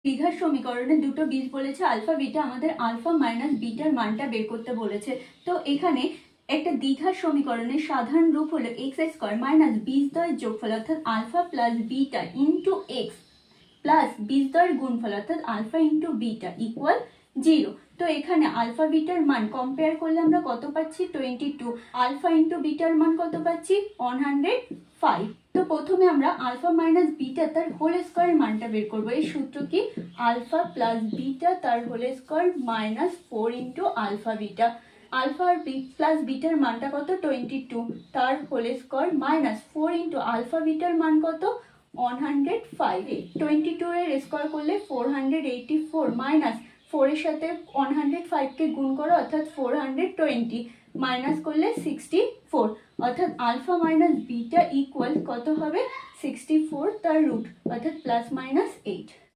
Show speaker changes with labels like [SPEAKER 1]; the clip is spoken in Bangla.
[SPEAKER 1] দ্বিঘাত সমীকরণে দুটো বীজ বলেছে আলফা বিটা, আমাদের আলফা মাইনাস বিটার মানটা বের করতে বলেছে। তো এখানে একটা দ্বিঘাত সমীকরণের সাধারণ রূপ হলো এক্স স্কোয়ার মাইনাস বীজদ্বয়ের যোগফল অর্থাৎ alpha plus beta into x plus বীজদ্বয়ের গুণফল অর্থাৎ আলফা ইন্টু বিটা ইকুয়াল 0। তো এখানে আলফা বিটার মান কম্পেয়ার করলে আমরা কত পাচ্ছি 22, আলফা ইন্টু বিটার মান কত পাচ্ছি 105। তো প্রথমে আমরা আলফা মাইনাস বিটা তার হোল স্কোয়ারের মানটা বের করবো। এই সূত্র কি আলফা প্লাস বিটা তার whole square minus 4 into alpha beta. Alpha আর প্লাস বিটার মানটা কত 22, তার whole square minus 4 into alpha বিটার মান কত 105। 22 এর স্কোয়ার করলে 484 মাইনাস 4 এর সাথে 105 কে গুণ করো অর্থাৎ 420 মাইনাস করলে 64, অর্থাৎ আলফা মাইনাস বিটা ইকুয়াল কত হবে 64 তার রুট অর্থাৎ প্লাস মাইনাস 8।